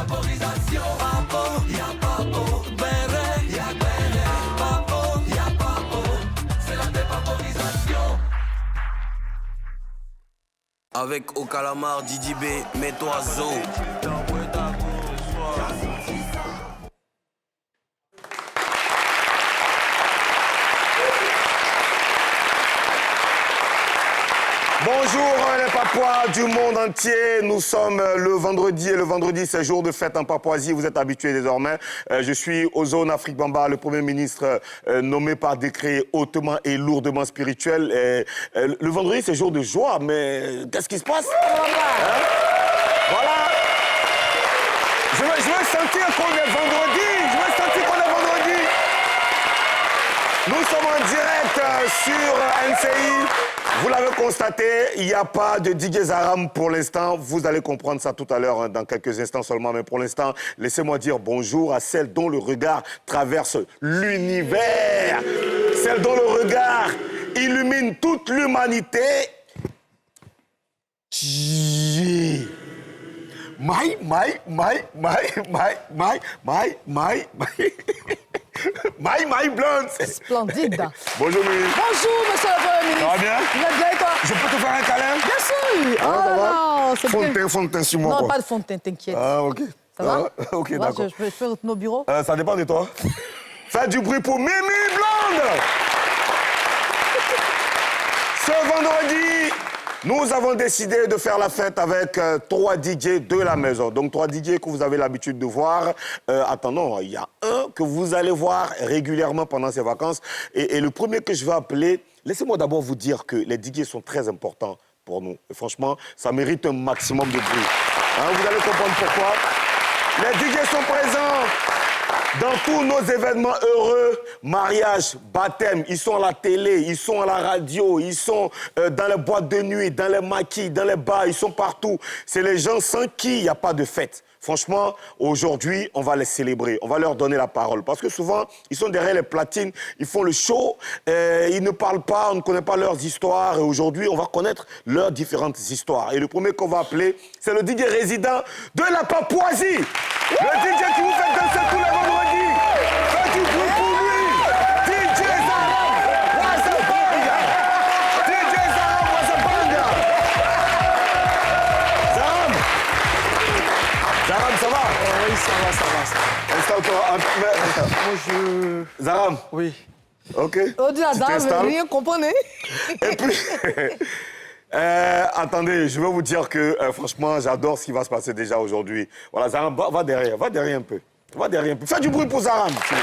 paporisation. Papo, y'a papo, béré, y'a béré. Papo, y'a papo, c'est la dépaporisation. Avec au calamar, Didi B, mets-toi zo. Bonjour les Papouas du monde entier, nous sommes le vendredi et le vendredi c'est jour de fête en Papouasie, vous êtes habitués désormais. Je suis Ozone Afrique Bamba, le Premier ministre nommé par décret hautement et lourdement spirituel. Et, le vendredi c'est jour de joie, mais qu'est-ce qui se passe hein? Voilà. Je veux sentir qu'on est vendredi, Nous sommes en direct sur NCI. Vous l'avez constaté, il n'y a pas de DJ Zaram pour l'instant. Vous allez comprendre ça tout à l'heure, dans quelques instants seulement. Mais pour l'instant, laissez-moi dire bonjour à celle dont le regard traverse l'univers. Celle dont le regard illumine toute l'humanité. My Blonde. Splendide. Bonjour, ministre. Bonjour, monsieur le Premier ministre. Ça va bien? Vous êtes bien, toi? Je peux te faire un câlin? Bien sûr. Ah, ça va? Non, c'est bien. Fond de teint sur moi, Non, quoi. pas de fond de teint, t'inquiète. Ah, ok. Ça va? Ok, Ça va, d'accord. je peux retourner au bureau? Ça dépend de toi. Faites du bruit pour Mimi Blonde. Ce vendredi, nous avons décidé de faire la fête avec 3 DJ de la maison. Donc 3 DJ que vous avez l'habitude de voir. Attendons, il y a un que vous allez voir régulièrement pendant ces vacances. Et le premier que je vais appeler, laissez-moi d'abord vous dire que les DJ sont très importants pour nous. Et franchement, ça mérite un maximum de bruit. Hein, vous allez comprendre pourquoi. Les DJ sont présents dans tous nos événements heureux, mariage, baptême, ils sont à la télé, ils sont à la radio, ils sont dans les boîtes de nuit, dans les maquis, dans les bars, ils sont partout. C'est les gens sans qui il n'y a pas de fête. Franchement, aujourd'hui, on va les célébrer, on va leur donner la parole. Parce que souvent, ils sont derrière les platines, ils font le show, ils ne parlent pas, on ne connaît pas leurs histoires. Et aujourd'hui, on va connaître leurs différentes histoires. Et le premier qu'on va appeler, c'est le DJ résident de la Papouasie. Le DJ qui vous fait danser tous les vendredis. Faites du bruit pour lui. DJ Zaram, Wazabanga. DJ Zaram, Wazabanga. Zaram. Zaram, ça va? Oui, ça va. Installe-toi. Moi, Zaram. Oui. OK. Aujourd'hui, la Tu dame, t'installes. rien comprenez. Et puis, attendez, je vais vous dire que franchement, j'adore ce qui va se passer déjà aujourd'hui. Voilà, Zaram, va derrière un peu. Fais du bruit pour Zaram, s'il vous plaît.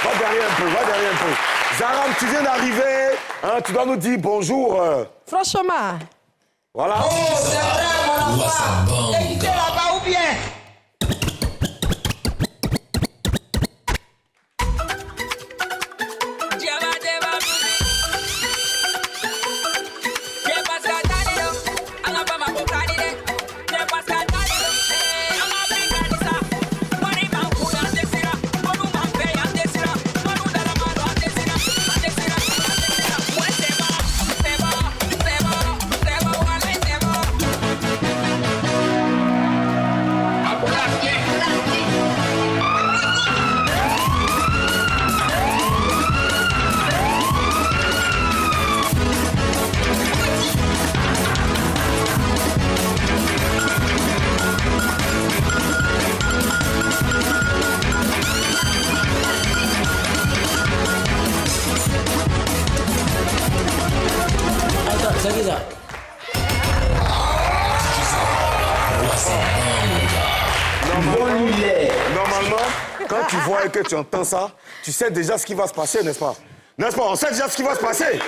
Va derrière un peu. Zaram, tu viens d'arriver, hein, tu dois nous dire bonjour. Franchement. Voilà. Oh, c'est vrai, mon enfant. Écoutez là-bas ou bien? Normalement, quand tu vois et que tu entends ça, tu sais déjà ce qui va se passer, n'est-ce pas? N'est-ce pas? On sait déjà ce qui va se passer.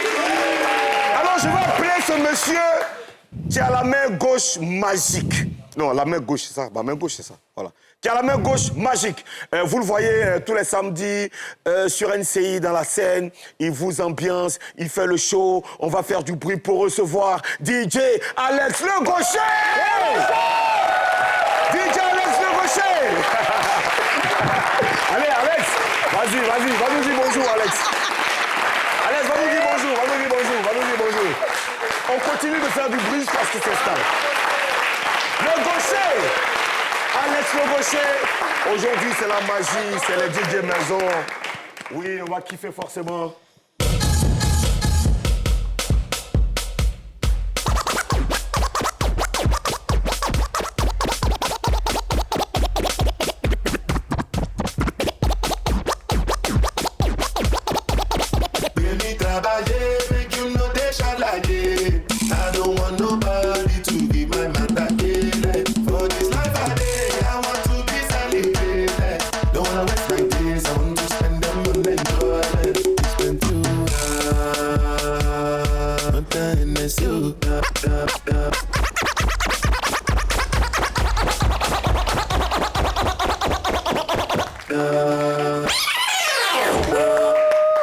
Alors, je vais appeler ce monsieur qui a la main gauche magique. Non, la main gauche, c'est ça. La main gauche, c'est ça. Voilà. Qui a la main gauche magique. Vous le voyez tous les samedis sur NCI dans la scène. Il vous ambiance, il fait le show. On va faire du bruit pour recevoir DJ Alex Le Gaucher. DJ Alex Le Gaucher. Allez, Alex, vas-y, va nous dire bonjour, Alex. Alex, va nous dire bonjour. On continue de faire du bruit jusqu'à ce qu'il s'installe. Le Gaucher. Alex Alex Le Gaucher. Aujourd'hui, c'est la magie, c'est les DJ maison. Oui, on va kiffer forcément. Baby, travailler, make you know they shall like it. I don't want nobody to be my man that get. For this life I live, I want to be celebrated. Don't wanna waste my days, I want to spend them on enjoyment. Spend too much, my time is you.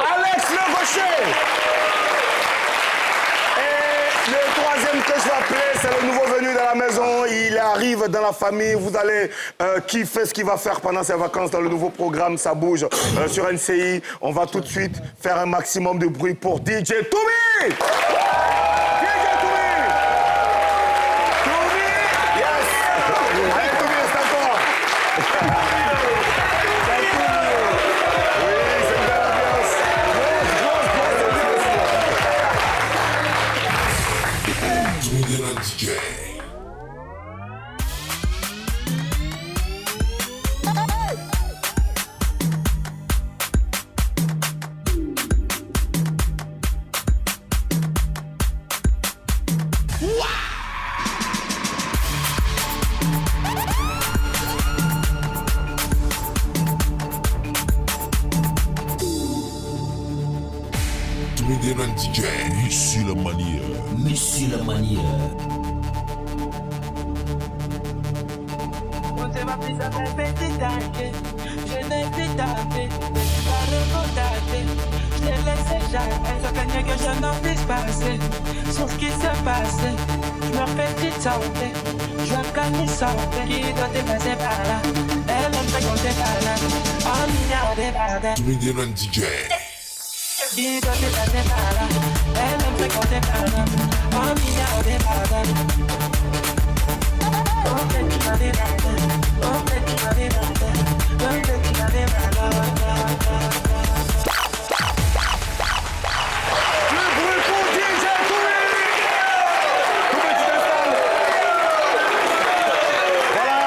Alex Le Gaucher. Et le troisième que je vais appeler, c'est le nouveau venu dans la maison. Il arrive dans la famille. Vous allez kiffer ce qu'il va faire pendant ses vacances dans le nouveau programme Ça bouge sur NCI. On va tout de suite faire un maximum de bruit pour DJ Toumi. DJ Toumi. Toumi. Yes. Allez Toumi, c'est encore. Toumi DJ. Toumi DJ. Ici la manière. Monsieur la manière. On te va plus à faire petit tanké. Je n'ai plus tapé, pas recontacté. Je t'ai laissé jamais. Je craignais que je n'en puisse passer. Sur ce qui s'est passé, je me refais petite santé. Je vois plein de santé qui doit te passer par là. Elle aime pas compter par là. En milliard de bardins. Toumi DJ. Qui doit te passer par là. Elle aime pas compter par là. En milliard de bardins. Oh, que tu m'avais bardé. Oh, que tu m'avais bardé. Oh, que tu m'avais bardé. Le bruit pour DJ Toumi. Toumi, tu t'installes. Voilà.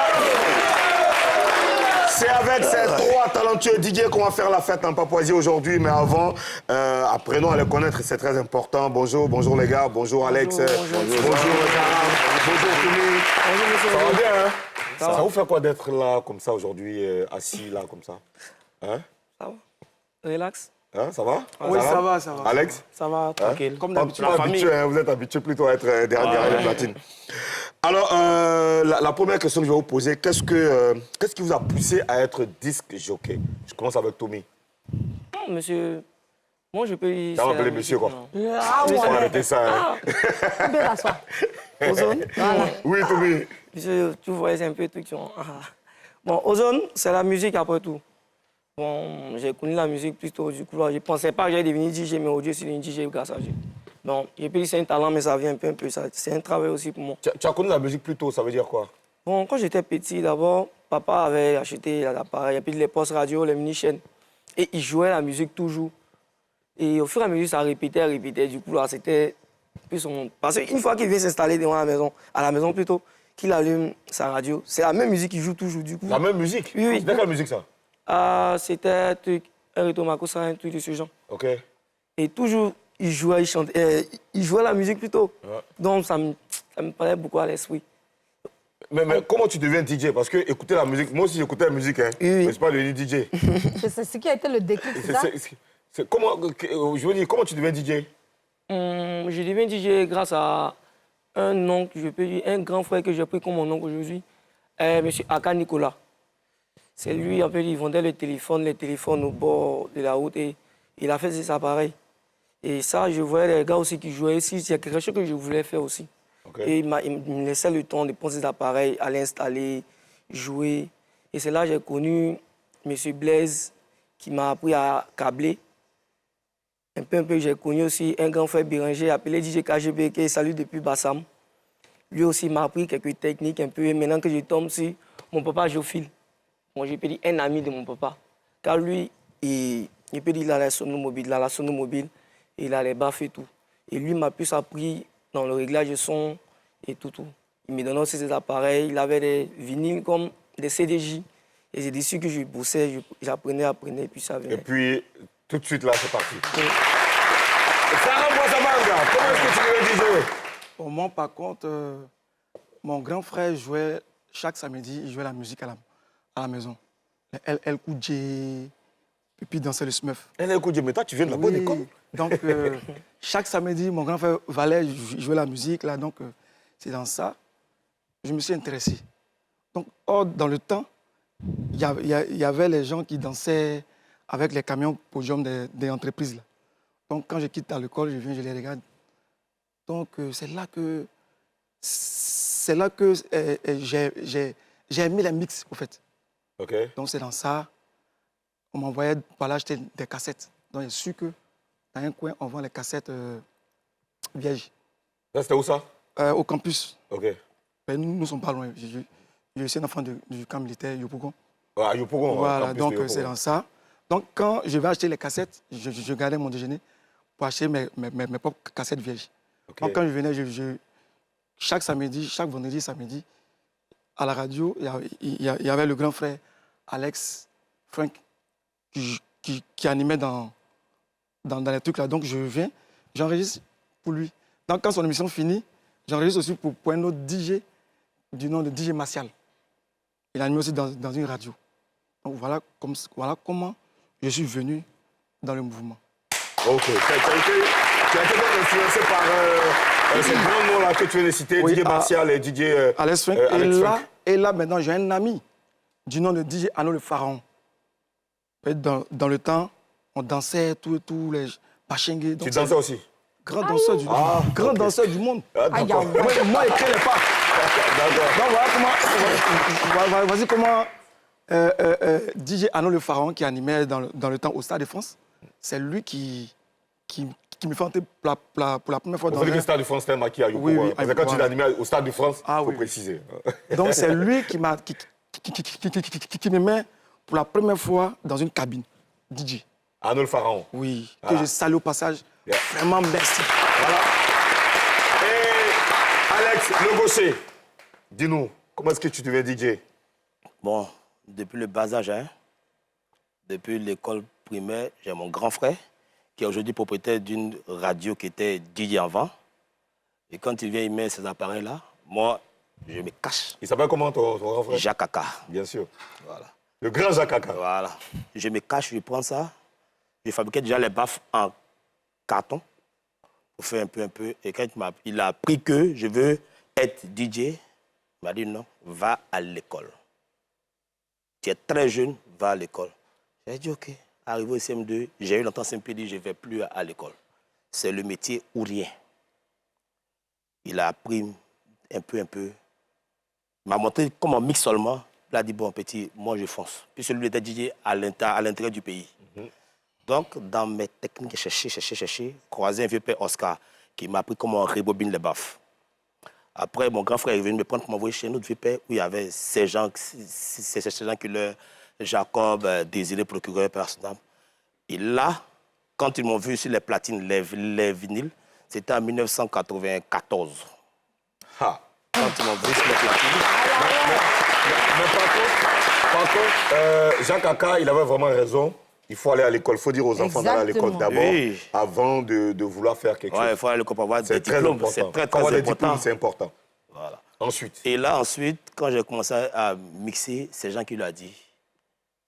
C'est avec ces trois talentueux DJ qu'on va faire la fête en Papouasie aujourd'hui. Mais avant, apprenons à les connaître, c'est très important. Bonjour, bonjour les gars. Bonjour Alex. Bonjour Zara. Bonjour Toumi. Bonjour, monsieur. Ça va bien, hein? Ça Ça va. vous fait quoi d'être là, comme ça, aujourd'hui, assis là, comme ça? Hein? Ça va? Relax. Hein, ça va? Oui, ça va, ça va. Alex? Ça va, tranquille. Comme Pas d'habitude, la famille. habitué, hein, vous êtes habitué plutôt à être derrière les platines. Alors, la première question que je vais vous poser, qu'est-ce qui vous a poussé à être disque jockey? Je commence avec Toumi. Non, monsieur, moi je peux y... Ça va appeler monsieur, quoi. Ah On va ouais. arrêter ça. Hein. Bien l'asseoir. Ozone. Oui, Toumi. Monsieur, tu vois, c'est un peu truc. Bon, Ozone, c'est la musique après tout. Bon, j'ai connu la musique plutôt, du coup, je ne pensais pas que j'allais devenir DJ, mais aujourd'hui, c'est une DJ grâce à Dieu. Bon, j'ai pu dire c'est un talent, mais ça vient un peu, c'est un travail aussi pour moi. Tu as connu la musique plus tôt, ça veut dire quoi? Bon, quand j'étais petit, d'abord, papa avait acheté l'appareil, et puis les postes radio, les mini-chaînes. Et il jouait la musique toujours. Et au fur et à mesure, ça répétait. Du coup, là, c'était plus son... Parce qu'une fois qu'il vient s'installer devant la maison, à la maison plutôt, qu'il allume sa radio, c'est la même musique qu'il joue toujours, du coup. La même musique? Oui, oui. C'était quelle musique, ça? C'était un truc, un Ritomakosa, un truc de ce genre. OK. Et toujours, il jouait, il chantait, il jouait la musique plutôt. Ouais. Donc, ça me parlait beaucoup à l'esprit. Mais comment tu deviens DJ? Parce que écouter la musique, moi aussi j'écoutais la musique, hein. Oui, oui. Mais c'est pas devenu DJ. C'est ce qui a été le déclic, c'est ça? Je veux dire, comment tu deviens DJ? Je deviens DJ grâce à un oncle, je peux dire, un grand frère que j'ai pris comme mon oncle aujourd'hui, M. Aka Nicolas. C'est lui, en fait, il vendait les téléphones au bord de la route et il a fait ses appareils. Et ça, je voyais les gars aussi qui jouaient ici, c'est quelque chose que je voulais faire aussi. Okay. Et il me laissait le temps de prendre ses appareils, aller installer, jouer. Et c'est là que j'ai connu M. Blaise qui m'a appris à câbler. Un peu, j'ai connu aussi un grand frère Béranger appelé DJ KGB qui est salut depuis Bassam. Lui aussi m'a appris quelques techniques un peu. Et maintenant que je tombe sur mon papa Géophile, moi je peux dire un ami de mon papa. Car lui, il peut dire il a la sonomobile, il a les baffes et tout. Et lui m'a plus appris dans le réglage de son et tout. Il me donnait aussi ses appareils, il avait des vinyles comme des CDJ. Et c'est dessus que je bossais, j'apprenais, et puis ça venait. Et puis, tout de suite là, c'est parti. Sarah Boissamanga, comment est-ce que tu veux DJ? Pour moi, par contre, mon grand frère jouait, chaque samedi, il jouait la musique à la maison. Elle Koudjé, et puis dansait le Smurf. Elle Koudjé, mais toi, tu viens de la bonne école. Donc, chaque samedi, mon grand frère Valais jouait la musique, là, donc c'est dans ça. Je me suis intéressé. Donc, dans le temps, il y avait les gens qui dansaient avec les camions podium des entreprises, là. Donc, quand je quitte à l'école, je viens, je les regarde. Donc, c'est là que j'ai aimé les mix, au fait. Ok. Donc, c'est dans ça. On m'envoyait par là acheter des cassettes. Donc, j'ai su que dans un coin, on vend les cassettes vierges. Ça, c'était où ça? Au campus. Ok. Mais nous ne sommes pas loin. Je suis un enfant du camp militaire Yopougon. Ah, Yopougon. Voilà, donc c'est dans ça. Donc, quand je vais acheter les cassettes, je gardais mon déjeuner pour acheter mes propres cassettes vierges. Okay. Donc, quand je venais, chaque vendredi, samedi, à la radio, il y avait le grand frère Alex Frank qui animait dans les trucs là. Donc, je viens, j'enregistre pour lui. Donc, quand son émission finit, j'enregistre aussi pour un autre DJ du nom de DJ Martial. Il anime aussi dans une radio. Donc, voilà comment je suis venu dans le mouvement. Ok. Tu as été donc influencé par ces grands noms-là que tu viens de citer, oui, DJ Martial et DJ Alex Frank. Et là, maintenant, j'ai un ami du nom de DJ Arnaud le Pharaon. Dans le temps, on dansait tous les pachengues. Tu dansais aussi? Grand danseur du monde. Grand danseur du monde. Ah, d'accord. Moi, écrit les pas. Donc, voici comment DJ Arnaud le Pharaon, qui animait dans le temps au Stade de France, c'est lui qui me fait entrer pour la première fois dans le Stade de France, c'était un maquis à Yopougon. Oui, parce que quand tu l'animais au Stade de France, il faut préciser. Donc, c'est lui qui me met pour la première fois dans une cabine, DJ. Arnaud le Pharaon. Oui, que je salue au passage. Yeah. Vraiment, merci. Voilà. Et Alex, le gaucher, dis-nous, comment est-ce que tu deviens DJ? Bon, depuis le bas âge, depuis l'école primaire, j'ai mon grand frère qui est aujourd'hui propriétaire d'une radio qui était DJ avant. Et quand il vient, il met ces appareils-là. Moi, je me cache. Il s'appelle comment ton grand frère? Jacques Kaka. Bien sûr. Voilà. Le grand Jacques Kaka. Voilà. Je me cache, je prends ça. Je fabriquais déjà les baffes en carton pour faire un peu. Et quand il a appris que je veux être DJ, il m'a dit non, va à l'école. Tu es très jeune, va à l'école. J'ai dit ok. Arrivé au CM2, j'ai eu longtemps CMP dit je ne vais plus à l'école. C'est le métier ou rien. Il a appris un peu. Il m'a montré comment on mixe seulement. Il a dit bon petit, moi je fonce. Puis celui était DJ à l'intérieur du pays. Donc, dans mes techniques, j'ai cherché, croisé un vieux père Oscar qui m'a appris comment on rebobine les baffes. Après, mon grand frère est venu me prendre pour m'envoyer chez un autre vieux père où il y avait ces gens qui leur Jacob, Désiré, procureur personnel. Et là, quand ils m'ont vu sur les platines, les vinyles, c'était en 1994. Ah. Quand ils m'ont vu sur les platines. Mais par contre, Jacques Kaka, il avait vraiment raison. Il faut aller à l'école. Il faut dire aux enfants d'aller à l'école d'abord, avant de vouloir faire quelque chose. Il faut aller à l'école pour avoir des diplômes. C'est très important. C'est important. Voilà. Ensuite. Et là, quand j'ai commencé à mixer, c'est Jean qui lui a dit,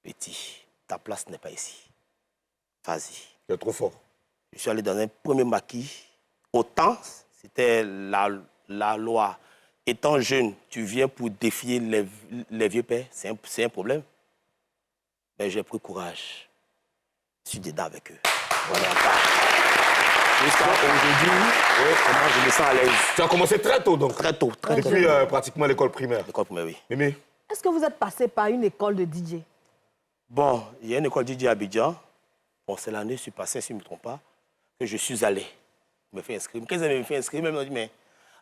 petit, ta place n'est pas ici. Vas-y. Tu es trop fort. Je suis allé dans un premier maquis. Autant, c'était la loi. Étant jeune, tu viens pour défier les vieux pères, c'est un problème. Mais j'ai pris courage. Je suis dedans avec eux. Voilà. Jusqu'à aujourd'hui, moi, je me sens à l'aise. Tu as commencé très tôt, donc? Très tôt. Depuis pratiquement l'école primaire? L'école primaire, oui. Mimi? Est-ce que vous êtes passé par une école de DJ? Bon, il y a une école DJ à Abidjan. Bon, c'est l'année, je suis passé, si je ne me trompe pas, que je suis allé. Je me fais inscrire. 15 années, je me fais inscrire. Même, on dit, mais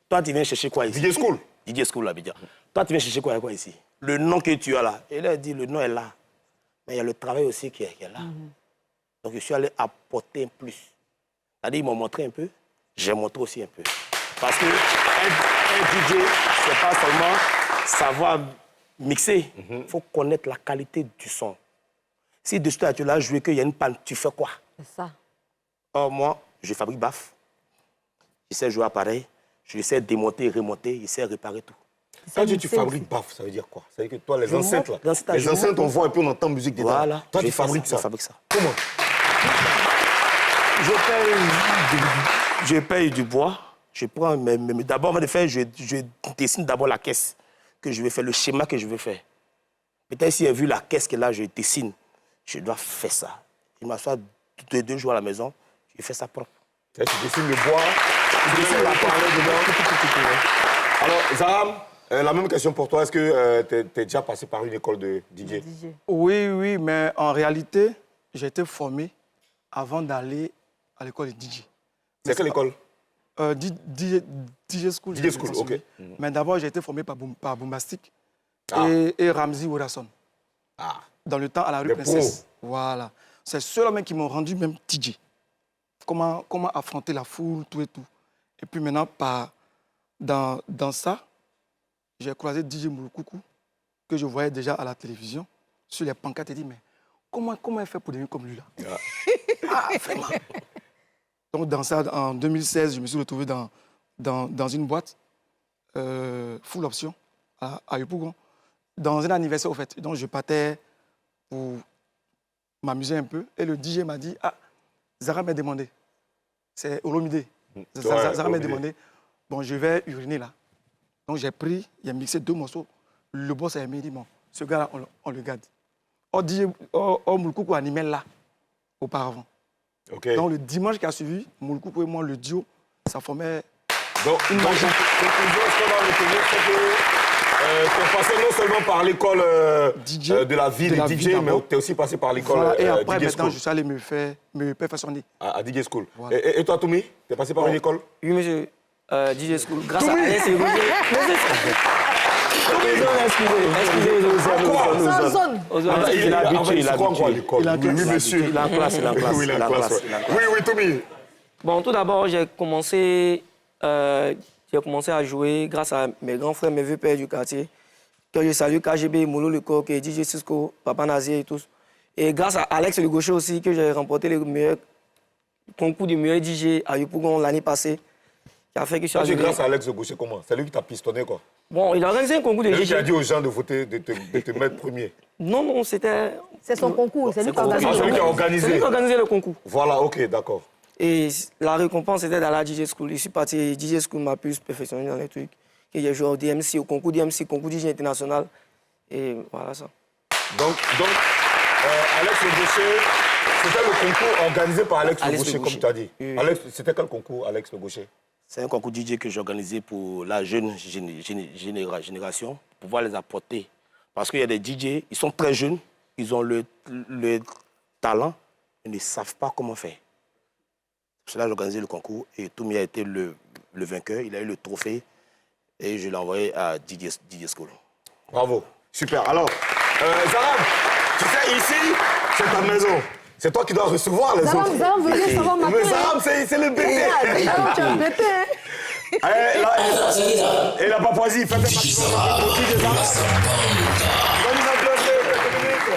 Toi, tu viens chercher quoi ici? DJ School. DJ School, Abidjan. Toi, tu viens chercher quoi ici? Le nom que tu as là. Et il a dit, le nom est là. Mais il y a le travail aussi qui est là. Donc, je suis allé apporter un plus. C'est-à-dire, ils m'ont montré un peu, j'ai montré aussi un peu. Parce que un DJ, c'est pas seulement savoir mixer. Il faut connaître la qualité du son. Si dessus tu l'as joué, qu'il y a une panne, tu fais quoi? C'est ça. Or, moi, je fabrique baff. Je sais jouer appareil. Je sais démonter, remonter. Je sais réparer tout. Quand tu fabriques baff, ça veut dire quoi? Ça veut dire que toi, les enceintes, là, les je enceintes, on monte. voit un peu, on entend musique dedans. Voilà. Toi, Je tu fais fabriques ça. Je fabrique ça. Comment? Je paye du bois. Je prends, mais d'abord, avant de faire, je dessine d'abord la caisse que je vais faire, le schéma que je veux faire. Peut-être si j'ai vu la caisse que là, je dessine, je dois faire ça. Je m'assois 2 jours à la maison, je fais ça propre. Tu dessines le bois, tu dessines l'appareil dedans. Alors, Zaram, la même question pour toi. Est-ce que tu es déjà passé par une école de DJ? Oui, mais en réalité, j'ai été formé avant d'aller à l'école de DJ. C'est quelle école? DJ School. DJ School, ok. Mais d'abord, j'ai été formé par Boombastic et Ramzi Worason. Dans le temps, à la rue Princesse. Voilà. C'est ceux-là qui m'ont rendu même DJ. Comment affronter la foule, tout et tout. Et puis maintenant, dans ça, j'ai croisé DJ Moulkoukou, que je voyais déjà à la télévision, sur les pancartes, et dit, mais comment il fait pour devenir comme lui, là? Vraiment. Donc, dans ça, en 2016, je me suis retrouvé dans une boîte, full option, à Yopougon, dans un anniversaire, au fait. Donc, je partais pour m'amuser un peu. Et le DJ m'a dit, Zara m'a demandé. C'est Olomide. Zara m'a demandé, bon, je vais uriner là. Donc, j'ai pris, il a mixé 2 morceaux. Le boss a aimé, il dit, bon, ce gars-là, on le garde. Moulkoukou animait là, auparavant. Okay. Donc, le dimanche qui a suivi, Moulkoukou et moi, le duo, ça formait donc, une magie. Ce qu'on va retenir, c'est que tu es passé non seulement par l'école de la vie de DJ, mais tu es aussi passé par l'école voilà. Et après, DJ maintenant, School. je suis allé me perfectionner. À DJ School. Voilà. Et toi, Toumi, tu es passé par une école? Oui, monsieur. DJ School. Grâce à Alex et Roger. Il a l'habitude. Il a Oui, monsieur. Il a en classe, il a en classe. Oui, il a en classe. Oui, Toumi. Bon, tout d'abord, j'ai commencé à jouer grâce à mes grands frères, mes vieux pères du quartier, que je salue, KGB, Molo Lecoq, DJ Cisco, Papa Nazier et tous. Et grâce à Alex Le Gaucher aussi, que j'ai remporté le meilleur concours du meilleur DJ à Yopougon l'année passée. Qui a fait que je suis arrivé. Grâce à Alex Le Gaucher, comment? C'est lui qui t'a pistonné, quoi? Bon, il a organisé un concours de DJ. C'est lui qui a dit aux gens de voter, de te mettre premier. Non, c'était... C'est son concours, c'est lui qui a C'est lui qui a organisé. C'est lui qui a organisé le concours. Voilà, ok, d'accord. Et la récompense était dans la DJ School. Je suis parti, DJ School m'a plus perfectionné dans les trucs. Et j'ai joué au DMC, au concours DMC, concours DJ international. Et voilà ça. Donc Alex Le Gaucher, c'était le concours organisé par Alex Le Gaucher, comme tu as dit. Oui. Alex, c'était quel concours, Alex Le Gaucher? C'est un concours DJ que j'ai organisé pour la jeune génération, pour pouvoir les apporter. Parce qu'il y a des DJ, ils sont très jeunes, ils ont le talent, ils ne savent pas comment faire. C'est là que j'ai organisé le concours et Toumi a été le vainqueur, il a eu le trophée et je l'ai envoyé à DJ School. Bravo, super. Alors, Zaram, tu sais, ici, c'est ta maison. C'est toi qui dois recevoir les autres. Zaram, venez savoir ma Mais Zaram, c'est le bébé. Zaram, tu es un bébé, hein? Et la Papouasie, faites un maximum pour DJ Zaram. Bonne applaudissements, quelques minutes.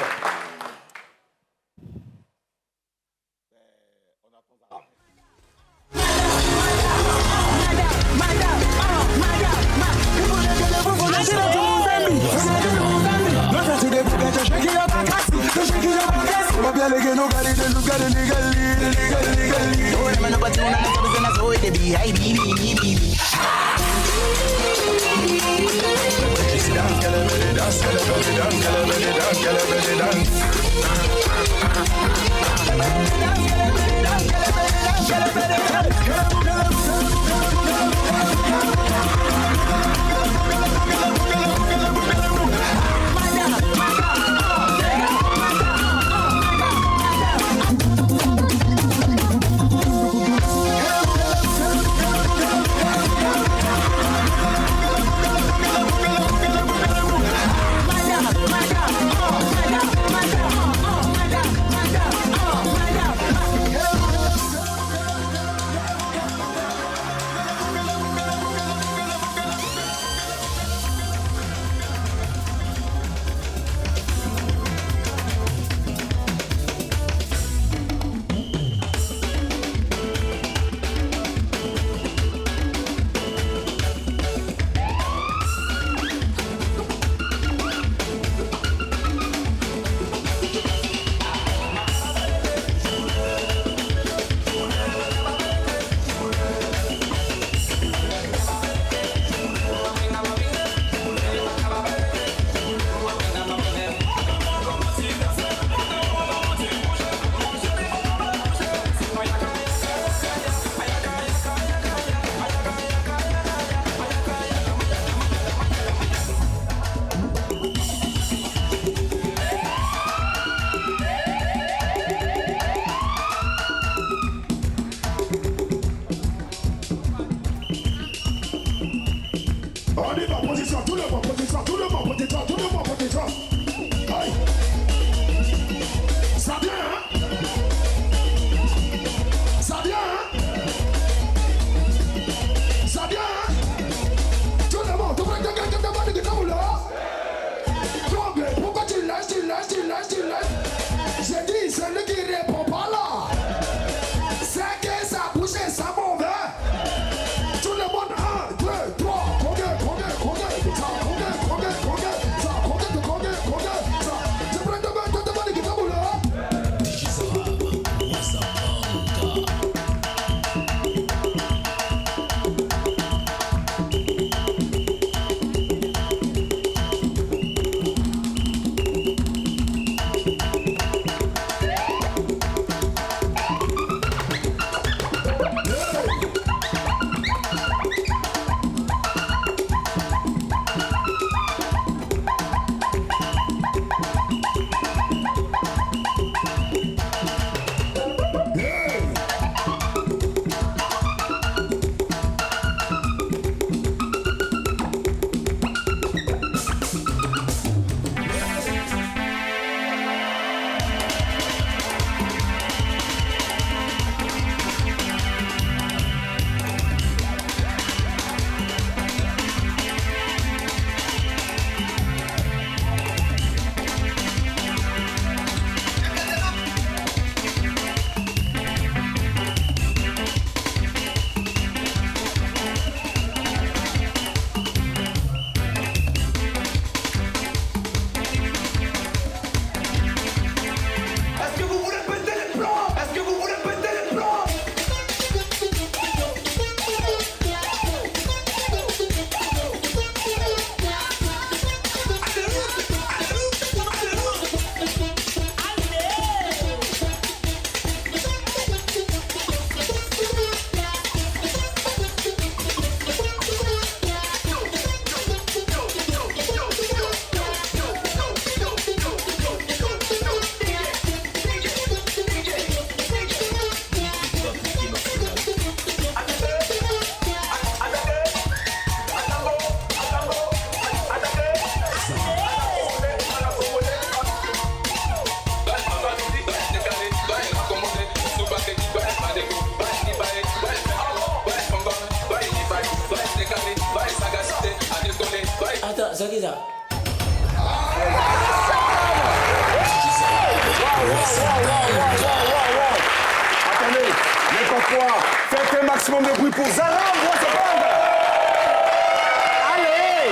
maximum de bruit pour Zaram.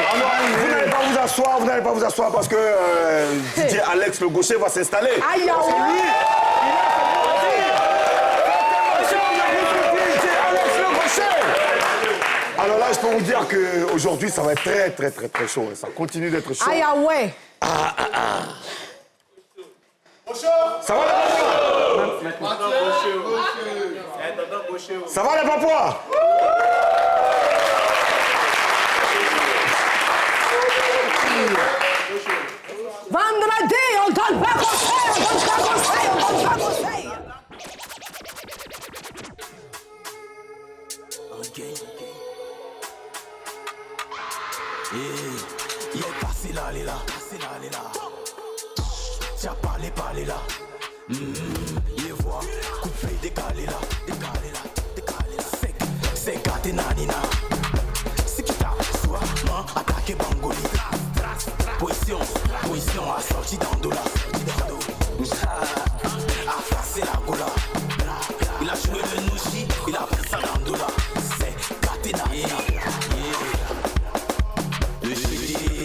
Alors, vous n'allez pas vous asseoir parce que DJ Alex le gaucher va s'installer. Aïe, Parce que aïe. lui, DJ Alex le gaucher. Alors là, je peux vous dire qu'aujourd'hui, ça va être très, très, très, très chaud. Ça continue d'être chaud. Aïe, ah ouais. Ça va les Papouas? Ça va les Papouas? Vendredi, on donne pas conseil, on donne pas conseil, on donne pas conseil. Passez là, allez là. Tiens, parlez là. Les voix, coupez, décalez là. C'est gâté nanina. C'est qui t'a soit attaqué Bangoli. Position assortie d'Andola. A passé la gola. Il a joué le Nouchi, il a pris ça d'Andola. C'est gâté nanina. Le jeudi.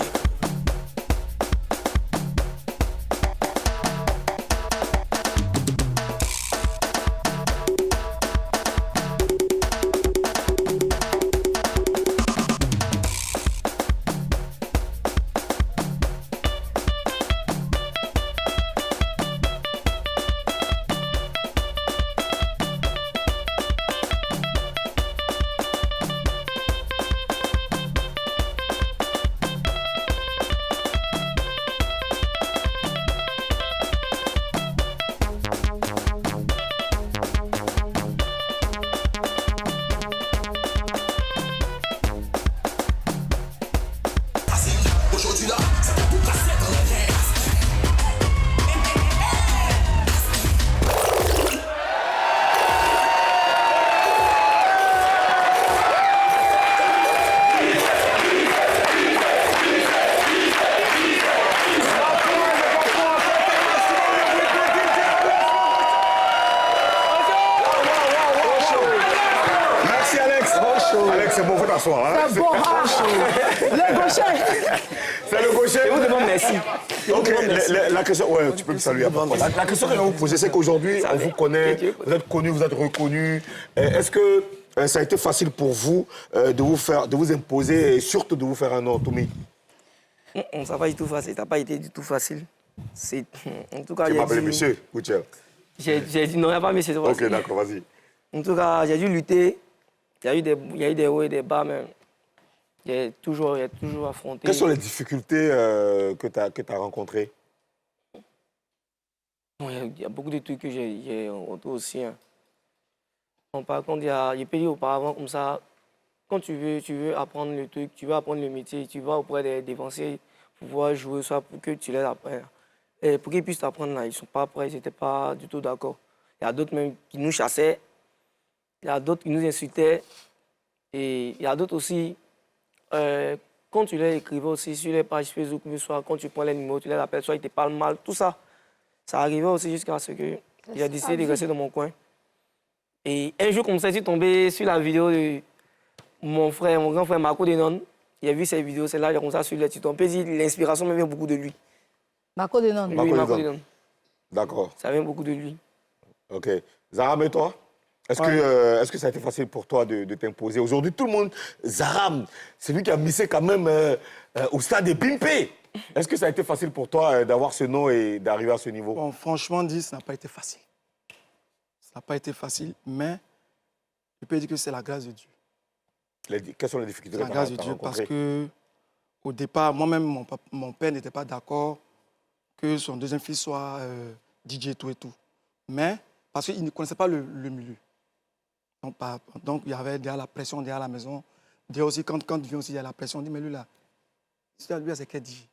c'est bon, faut t'asseoir. Hein? C'est bon, ah, le gaucher. C'est le gaucher. Je vous demande merci. Ok, la question, ouais, tu peux me saluer. La question que je vais vous poser, c'est qu'aujourd'hui, on vous connaît, vous êtes connu, vous êtes reconnu. Est-ce que ça a été facile pour vous de vous imposer et surtout de vous faire un nom, Toumi? Ça n'a pas été tout facile. Ça n'a pas été du tout facile. En tout cas, Tu m'appelles monsieur, Goutier. J'ai dit non, il n'y a pas monsieur. Ok, d'accord, vas-y. En tout cas, j'ai dû lutter. Il y a eu des hauts et des bas, mais j'ai toujours affronté. Quelles sont les difficultés que tu as rencontrées? Il y a beaucoup de trucs que j'ai rencontrés aussi. Hein. Bon, par contre, j'ai payé auparavant comme ça. Quand tu veux apprendre le truc, tu veux apprendre le métier, tu vas auprès des défenseurs pour pouvoir jouer, soit pour que tu les apprennes. Et pour qu'ils puissent apprendre là, ils ne sont pas prêts, ils n'étaient pas du tout d'accord. Il y a d'autres même qui nous chassaient, il y a d'autres qui nous insultaient, et il y a d'autres aussi, quand tu les écrivais aussi sur les pages Facebook, soit quand tu prends les numéros, tu les appelles, soit ils te parlent mal, tout ça. Ça arrivait aussi jusqu'à ce que j'ai décidé de rester dans mon coin. Et un jour comme ça, je suis tombé sur la vidéo de mon grand frère Marco Denon. Il a vu ces vidéos, c'est là, comme ça, sur les tutos. On peut dire l'inspiration me vient beaucoup de lui. Marco Denon. Oui, Marco Denon. D'accord. Ça vient beaucoup de lui. Ok. Zaram et toi? Est-ce que ça a été facile pour toi de t'imposer? Aujourd'hui, tout le monde, Zaram, c'est lui qui a missé quand même au stade des Pimpé. Est-ce que ça a été facile pour toi d'avoir ce nom et d'arriver à ce niveau? Bon, franchement dit, ça n'a pas été facile. Ça n'a pas été facile, mais je peux dire que c'est la grâce de Dieu. Quelles sont les difficultés que tu as rencontrées? La grâce de Dieu, parce que au départ, moi-même, mon père n'était pas d'accord que son deuxième fils soit DJ tout et tout. Mais parce qu'il ne connaissait pas le milieu. Donc, il y avait derrière la pression, derrière la maison. Derrière aussi, quand il vient aussi, il y a la pression. On dit, mais lui, là, c'est quel DJ?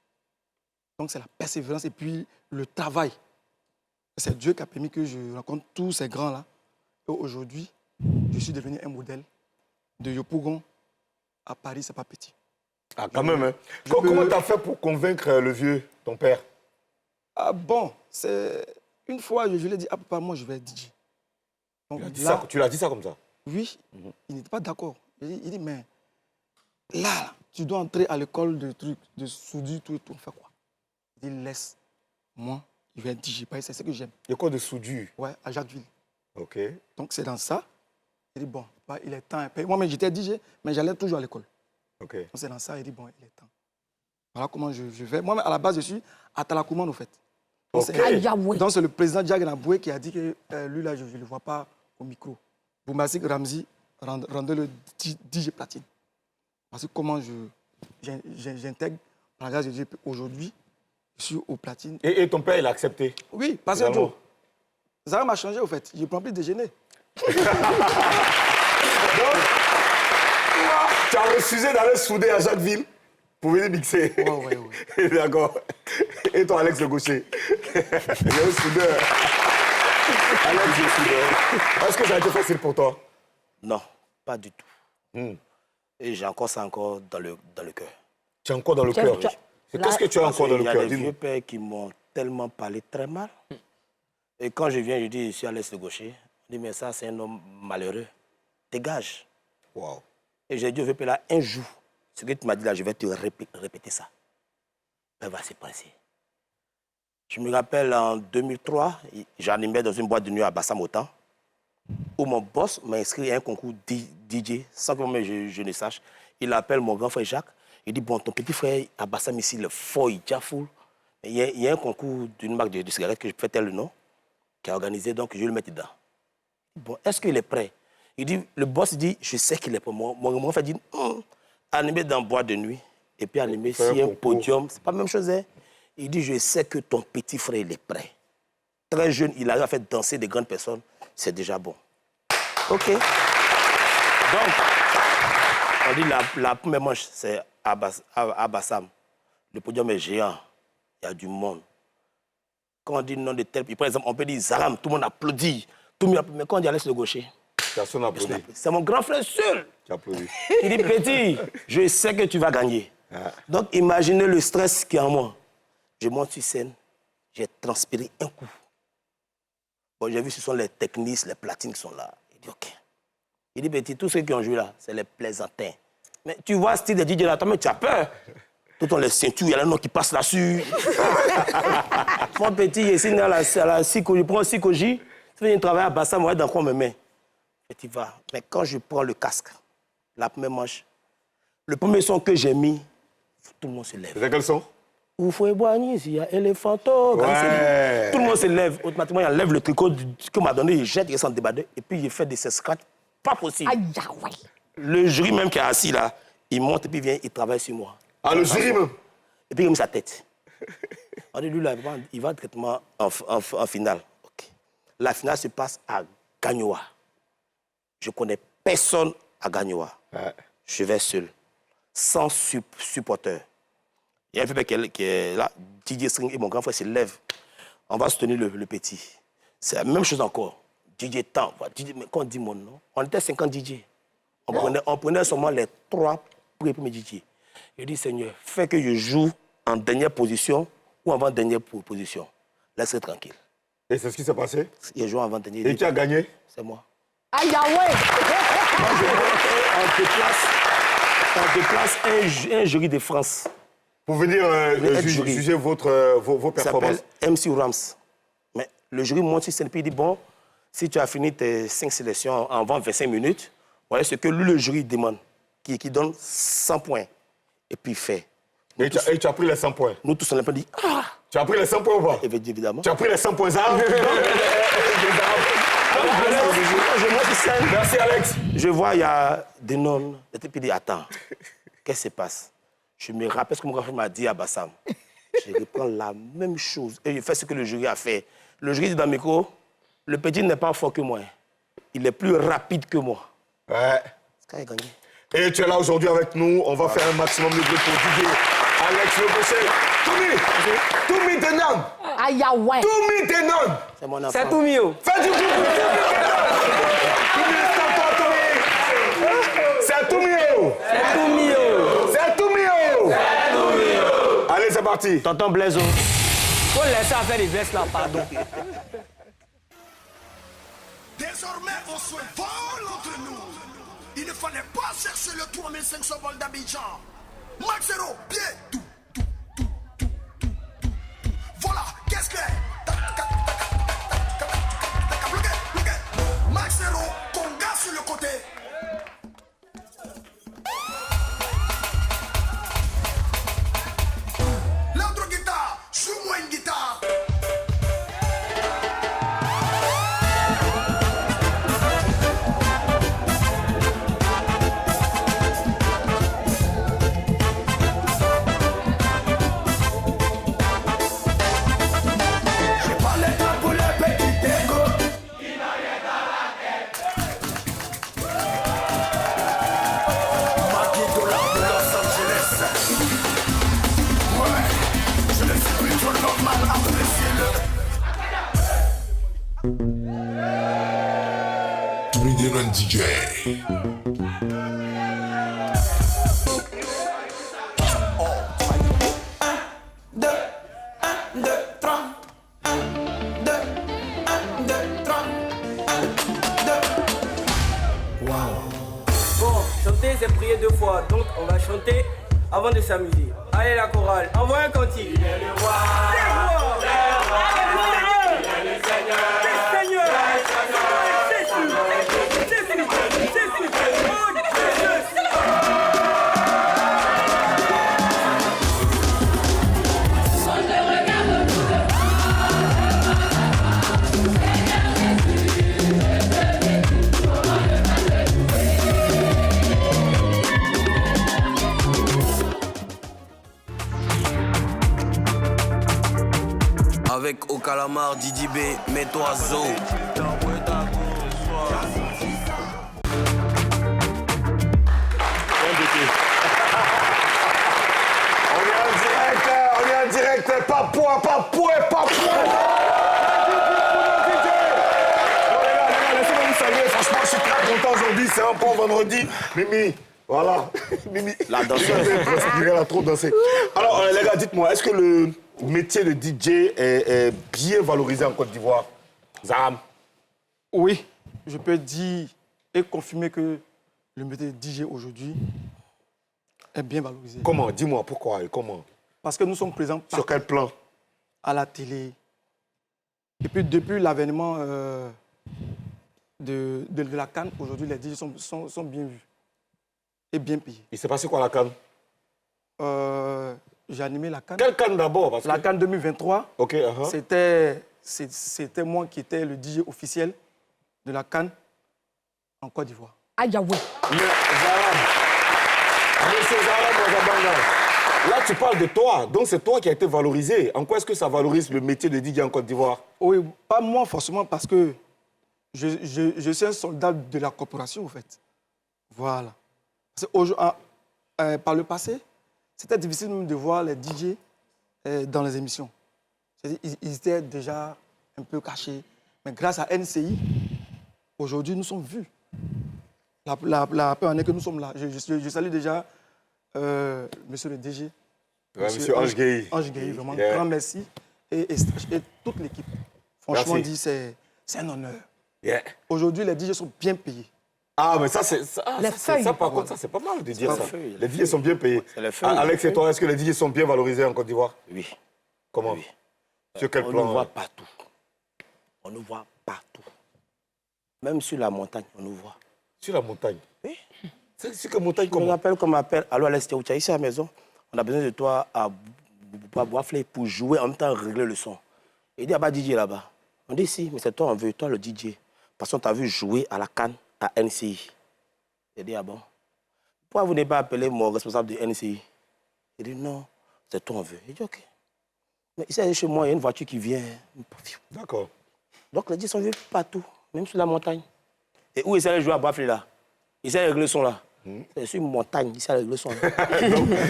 Donc, c'est la persévérance et puis le travail. C'est Dieu qui a permis que je rencontre tous ces grands-là. Et aujourd'hui, je suis devenu un modèle de Yopougon à Paris, c'est pas petit. Ah, quand même, hein. Comment tu as fait pour convaincre le vieux, ton père? Ah bon, c'est... Une fois, je lui ai dit, ah papa, moi, je vais être DJ. Donc, tu l'as dit ça comme ça? Oui, il n'était pas d'accord. Il dit, mais là, tu dois entrer à l'école de trucs, de soudure, tout et tout. On fait quoi? Il dit, laisse-moi, il va être DJ. C'est ce que j'aime. L'école de soudure? Ouais, à Jacquesville. OK. Donc, c'est dans ça. Il dit, bon, bah, il est temps. Moi, j'étais DJ, mais j'allais toujours à l'école. OK. Donc, c'est dans ça. Il dit, bon, il est temps. Voilà comment je vais. Moi, à la base, je suis à Talakoumane, au fait. Donc, OK. c'est le président Diag Naboué qui a dit que lui, là, je ne le vois pas au micro. Boumassik Ramzi rendait le DJ platine. Parce que comment j'intègre, par la grâce de Dieu, aujourd'hui, je suis au platine. Et ton père, il a accepté? Oui, parce que Joe, Zara m'a changé, au fait. Je ne prends plus de déjeuner. Donc, tu as refusé d'aller souder à Jacquesville pour venir mixer. Ouais. D'accord. Et toi, Alex Le Gaucher? Il est un soudeur. Alex le soudeur. Est-ce que ça a été facile pour toi? Non, pas du tout. Et j'ai encore ça dans le cœur. Tu as encore dans le cœur? Qu'est-ce que tu as encore dans le cœur? Il y a des vieux pères qui m'ont tellement parlé très mal. Et quand je viens, je dis, je suis Alex Le Gaucher. Je dis, mais ça, c'est un homme malheureux. Dégage. Wow. Et j'ai dit au vieux père là, un jour, ce que tu m'as dit là, je vais te répéter ça. Ça va se passer. Je me rappelle, en 2003, j'animais dans une boîte de nuit à Bassam-Autan, où mon boss m'a inscrit à un concours DJ, sans que moi je ne sache. Il appelle mon grand frère Jacques. Il dit, bon, ton petit frère à Bassam ici, le Foy Jafoul. Il y a un concours d'une marque de cigarettes que je fais tel le nom, qui a organisé, donc je vais le mettre dedans. Bon, est-ce qu'il est prêt? Il dit, le boss dit, je sais qu'il est prêt. Mon grand frère dit, animer dans boîte de nuit, et puis animer sur un podium, c'est pas la même chose, hein? Il dit, je sais que ton petit frère, il est prêt. Très jeune, il arrive à faire danser des grandes personnes. C'est déjà bon. OK. Donc, on dit la première manche, c'est à Bassam. Le podium est géant. Il y a du monde. Quand on dit le nom de tel, par exemple, on peut dire Zaram, tout le monde applaudit. Mais quand on dit Alex Le Gaucher, personne n'applaudit. C'est mon grand frère seul. Tu applaudis. Il dit, petit, je sais que tu vas gagner. Donc, imaginez le stress qu'il y a en moi. Je monte sur scène, j'ai transpiré un coup. Bon, j'ai vu ce sont les techniques, les platines qui sont là. Il dit, OK. Il dit, petit, tous ceux qui ont joué là, c'est les plaisantins. Mais tu vois ce style de DJ là, toi, mais tu as peur. Tout dans les ceintures, il y a un nom qui passe là-dessus. Mon petit, ici, à la Siko, je prends Siko-J, tu viens travailler à Bassam, moi, dans quoi on me met. Et tu vas. Mais quand je prends le casque, la première manche, le premier son que j'ai mis, tout le monde se lève. C'est quel son? Où faut éboigner, il y a éléphanto. Ouais. Tout le monde se lève. Automatiquement, il enlève le tricot que m'a donné, il jette, il s'en déballe. Et puis, il fait des scratchs. Pas possible. Aïe, ouais. Le jury même qui est assis là, il monte et puis il vient, il travaille sur moi. Ah, le jury même? Et puis il met sa tête. On dit, lui là, il va directement en finale. Okay. La finale se passe à Gagnoa. Je connais personne à Gagnoa. Ouais. Je vais seul, sans supporter. Il y a un peu qui est là, DJ String et mon grand frère se lèvent. On va soutenir le petit. C'est la même chose encore. DJ Temps. Mais quand on dit mon nom, on était 50 DJ. On prenait seulement les 3 premiers DJ. Je dis, Seigneur, fais que je joue en dernière position ou en avant-dernière position. Laisse-le tranquille. Et c'est ce qui s'est passé? Il joue en avant-dernière. Et qui a gagné? C'est moi. Aïe, ouais. On déplace un jury de France. Pour venir juger vos performances. Ça s'appelle MC Rams. Mais le jury monte sur scène et dit, bon, si tu as fini tes 5 sélections en 25 minutes, voilà ce que lui, le jury demande, qui donne 100 points. Et puis il fait. Et tu as pris les 100 points? Nous tous, on a dit, ah! Tu as pris les 100 points ou pas? Évidemment. Tu as pris les 100 points, ça? Je monte sur scène. Merci, Alex. Je vois, il y a des nonnes. Et puis il dit, attends, qu'est-ce qui se passe? Je me rappelle ce que mon grand-frère m'a dit à Bassam. Je reprends la même chose. Et je fais ce que le jury a fait. Le jury dit dans le micro, le petit n'est pas fort que moi. Il est plus rapide que moi. Ouais. C'est quand il a gagné. Et tu es là aujourd'hui avec nous. On va faire un maximum de bruit pour DJ Alex Le Gaucher. Toumi Tenan. Aïe, ouais. Toumi Tenan. C'est mon enfant. C'est tout mieux. Fais du bruit pour Toumi Tenan. C'est Toumi. C'est tout mieux. C'est Toumi. Allez, c'est parti. Tonton Blaiseau. Faut laisser faire les vestes là, pardon. Désormais, on se vole entre nous. Il ne fallait pas chercher le 3500 volts d'Abidjan. Maxero, pied, tout. Voilà, qu'est-ce que Maxero, conga sur le côté. L'autre guitare, joue-moi une guitare. Trident DJ. Bon, chanter c'est prier 2 fois, donc on va chanter avant de s'amuser. Allez la chorale, envoie un cantique. Il est le roi, le Seigneur, Avec au calamar, Didi B, mets-toi zo. On est en direct, papoué. Laissez-moi vous saluer, franchement, je suis très content aujourd'hui, c'est un bon vendredi. Mimi, voilà, Mimi. La danseuse. Elle a trop dansé. Alors, les gars, dites-moi, est-ce que le métier de DJ est bien valorisé en Côte d'Ivoire? Zaram? Oui, je peux dire et confirmer que le métier de DJ aujourd'hui est bien valorisé. Comment? Dis-moi, pourquoi et comment? Parce que nous sommes présents Sur quel plan? à la télé. Et puis depuis l'avènement de la CAN, aujourd'hui les DJ sont bien vus et bien payés. Il s'est passé quoi à la CAN? J'ai animé la CAN. Quelle CAN d'abord? La CAN 2023, Ok, c'était moi qui étais le DJ officiel de la CAN en Côte d'Ivoire. Aïe, ah oui. Mais Zaram, monsieur Zaram Ouazzabanga, là tu parles de toi, donc c'est toi qui as été valorisé. En quoi est-ce que ça valorise le métier de DJ en Côte d'Ivoire? Oui, pas moi forcément parce que je suis un soldat de la corporation en fait. Voilà. Par le passé, c'était difficile même de voir les DJ dans les émissions. C'est-à-dire, ils étaient déjà un peu cachés. Mais grâce à NCI, aujourd'hui, nous sommes vus. La première année que nous sommes là, je salue déjà monsieur le DG. Monsieur Ange Gueye. Ange Gueye, vraiment, grand merci. Et toute l'équipe. Franchement, Merci. dit, c'est un honneur. Yeah. Aujourd'hui, les DJ sont bien payés. Ah, mais ça, par contre, ça, c'est pas mal de dire ça. Les DJ sont bien payés. C'est les feuilles. Alex et toi, est-ce que les DJ sont bien valorisés en Côte d'Ivoire? Oui. Comment? Oui. Sur quel On plan? nous voit partout. On nous voit partout. Même sur la montagne, on nous voit. Sur la montagne? Oui. C'est que montagne On comment? m'appelle comme m'appelle. Allô, Alex, tu es ici à la maison. On a besoin de toi à Boisflé pour jouer en même temps régler le son. Il dit, ah bah DJ là-bas. On dit, si, mais c'est toi, on veut, toi le DJ. Parce qu'on t'a vu jouer à la CAN, à NCI. Il dit, ah bon? Pourquoi vous n'avez pas appelé mon responsable de NCI? Il dit, non, c'est toi, on veut. Il dit, ok. Mais ici, chez moi, il y a une voiture qui vient. D'accord. Donc les DJ sont venus partout, même sur la montagne. Et où ils allaient jouer à Boisflé là? Ils allaient régler le son là. C'est sur une montagne, ils allaient régler le son là.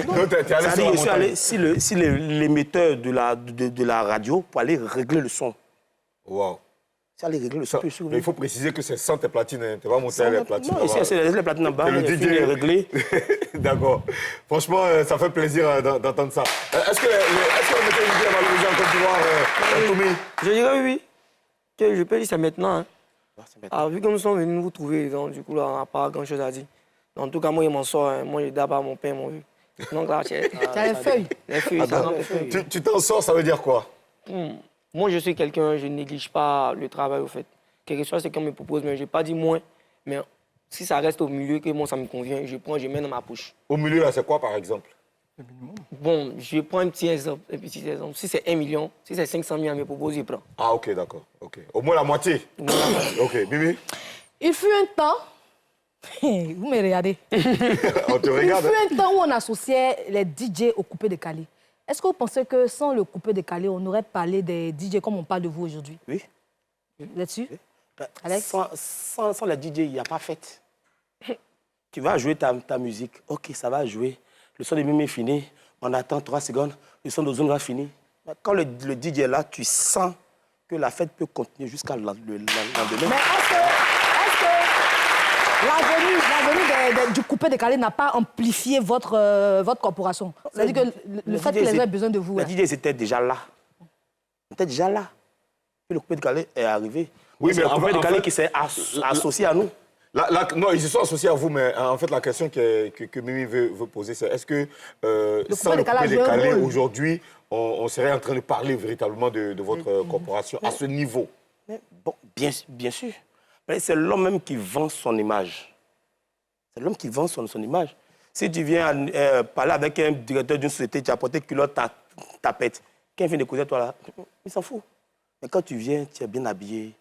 Donc, tu es allé sur la Je suis allé montagne? si l'émetteur de la radio pour aller régler le son. Wow. C'est aller régler le son. Mais il faut préciser que c'est sans tes platines, hein. Tu vas monter à les platines. Non, ici, c'est les platines en bas. Le Les DJ filles, réglées. D'accord. Franchement, ça fait plaisir d'entendre ça. Est-ce que le métier de DJ est valorisé en Côte d'Ivoire, Toumi? Je dirais oui. Je peux dire ça maintenant. Hein. Vu que nous sommes venus vous trouver, donc du coup, là, on n'a pas grand-chose à dire. En tout cas, moi, je m'en sors. Hein. Moi, je d'abord mon père, mon vieux. Donc là, tu as les feuilles. Les feuilles, ça les feuilles. Tu t'en sors, ça veut dire quoi? Moi, je suis quelqu'un, je ne néglige pas le travail, au fait. Quelque chose, c'est qu'on me propose, mais je n'ai pas dit moins. Mais si ça reste au milieu, que moi, ça me convient, je prends, je mets dans ma poche. Au milieu, là, c'est quoi, par exemple? Bon, je prends un petit exemple. Si c'est 1 million, si c'est 500 000 à me proposer, je prends. Ah, ok, d'accord. Okay. Au moins la moitié? Ok, Bibi? Il fut un temps... Vous me regardez. On te regarde. Il fut un temps où on associait les DJ au coupé-décalé. Est-ce que vous pensez que sans le coupé-décalé, on aurait parlé des DJ comme on parle de vous aujourd'hui? Oui. Là-dessus? Oui. Alex? Sans les DJ, il n'y a pas fête. Tu vas jouer ta musique. Ok, ça va jouer. Le son de Mimi est fini. On attend 3 secondes. Le son d'Ozone va finir. Quand le DJ est là, tu sens que la fête peut continuer jusqu'à le lendemain. Mais est-ce que l'avenue du coupé-décalé n'a pas amplifié votre corporation? C'est-à-dire que le fait que les gens aient besoin de vous... Les DJ, c'était déjà là. C'était déjà là. Puis le coupé-décalé est arrivé. Oui, mais le coupé-décalé qui s'est associé à nous. Non, ils se sont associés à vous, mais en fait, la question que Mimi veut poser, c'est est-ce que sans le coupé-décalé, aujourd'hui, on serait en train de parler véritablement de votre corporation à ce niveau? Bon, bien sûr. C'est l'homme même qui vend son image. C'est l'homme qui vend son image. Si tu viens parler avec un directeur d'une société, tu as porté culotte, ta pète, qui vient d'écouter toi là, il s'en fout. Mais quand tu viens, tu es bien habillé.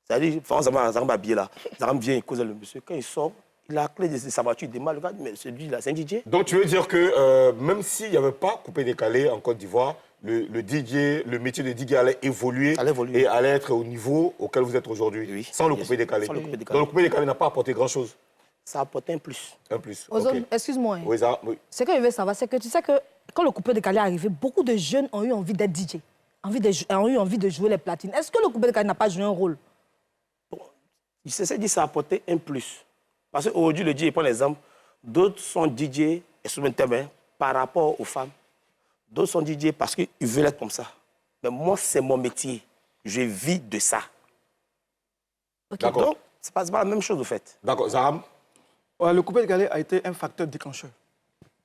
C'est-à-dire, Zaram habillé là. Zaram vient, il cause le monsieur. Quand il sort, il a la clé de sa voiture, il démarre. Le gars, mais celui-là, c'est un DJ. Donc tu veux dire que même s'il n'y avait pas coupé-décalé en Côte d'Ivoire, le métier de DJ allait évoluer et allait être au niveau auquel vous êtes aujourd'hui, oui, sans le coupé-décalé. Donc le coupé-décalé n'a pas apporté grand-chose. Ça a apporté un plus. Un plus. Ozone, Okay. excuse-moi. Oui, oui. Ce que je veux savoir, c'est que tu sais que quand le coupé-décalé est arrivé, beaucoup de jeunes ont eu envie d'être DJ, ont eu envie de jouer les platines. Est-ce que le coupé-décalé n'a pas joué un rôle? Il s'est dit que ça a apporté un plus. Parce qu'aujourd'hui, le DJ prend l'exemple. D'autres sont DJ, par rapport aux femmes. D'autres sont DJ parce qu'ils veulent être comme ça. Mais moi, c'est mon métier. Je vis de ça. Okay. D'accord. Donc, ce n'est pas la même chose, au fait. D'accord. Zaram? Ouais, le coupé-décalé a été un facteur déclencheur.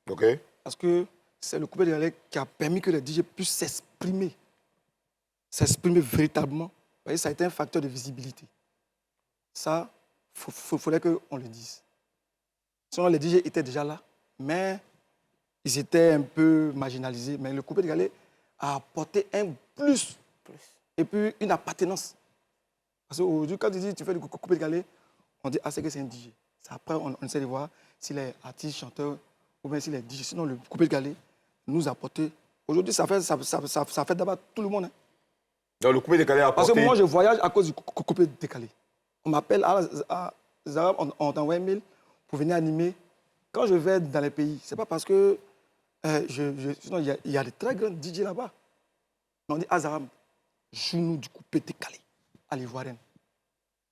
OK. Parce que c'est le coupé-décalé qui a permis que les DJ puissent s'exprimer. S'exprimer véritablement. Vous voyez, ça a été un facteur de visibilité. Ça, il fallait qu'on le dise. Sinon, les DJ étaient déjà là, mais ils étaient un peu marginalisés. Mais le coupé-décalé a apporté un plus. Et puis une appartenance. Parce qu'aujourd'hui, quand tu dis tu fais du coupé-décalé, on dit c'est que c'est un DJ. Après, on essaie de voir s'il est artiste, chanteur, ou bien s'il est DJ. Sinon, le coupé-décalé nous a apporté. Aujourd'hui, ça fait d'abord tout le monde. Hein. Donc le coupé-décalé a apporté... Parce que moi, je voyage à cause du coupé-décalé. On m'appelle à Zaram, on t'envoie un mail pour venir animer. Quand je vais dans les pays, ce n'est pas parce que... sinon, il y a de très grands DJ là-bas. On dit, Zaram, joue-nous du coupé-décalé à l'Ivoirienne.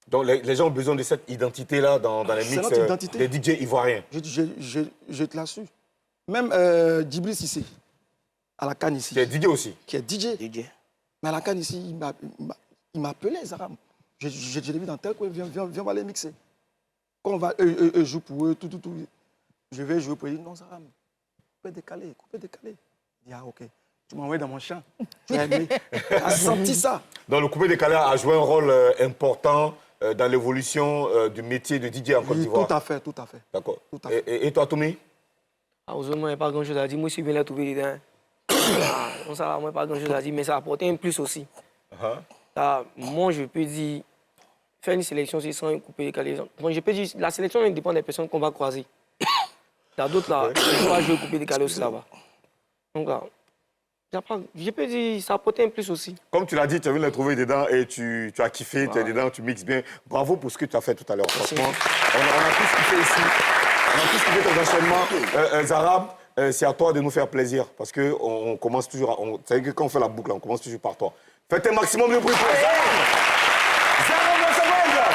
Donc les gens ont besoin de cette identité-là dans les mix des DJ ivoiriens. Je te l'assure. Même Djibril Cissé, à la Cannes ici. Qui est DJ aussi. Qui est DJ. Mais à la Cannes ici, il m'a appelé, Zaram. Je l'ai vu dans tel coin, viens, on va les mixer. Quand on va, eux jouent pour eux, tout. Je vais jouer pour eux. Non, Zaram, coupé-décalé. Il dit, ok. Tu m'as envoyé dans mon champ. Tu as senti ça. Donc le coupé-décalé a joué un rôle important dans l'évolution du métier de DJ en Côte d'Ivoire. Tout à fait. D'accord. Et toi, Toumi? Aux autres, moi, il n'y a pas grand-chose à dire. Moi, je suis bien là trouver dedans. Donc ça, moi, il n'y a pas grand-chose à dire, mais ça a apporté un plus aussi. Moi, je peux dire, faire une sélection sans un coupé-décalé. Bon, je peux dire, la sélection dépend des personnes qu'on va croiser. Il y a d'autres là, qui vont jouer coupé-décalé aussi là-bas. Donc là, je peux dire, ça a apporté un plus aussi. Comme tu l'as dit, tu as vu les trouver dedans et tu as kiffé, tu es dedans, tu mixes bien. Bravo pour ce que tu as fait tout à l'heure. Franchement, on a tous kiffé ici. On a tous kiffé ton enchaînement. Zaram, c'est à toi de nous faire plaisir parce qu'on commence toujours. C'est vrai que quand on fait la boucle, on commence toujours par toi. Faites un maximum de bruit pour Zaram Wasabanga.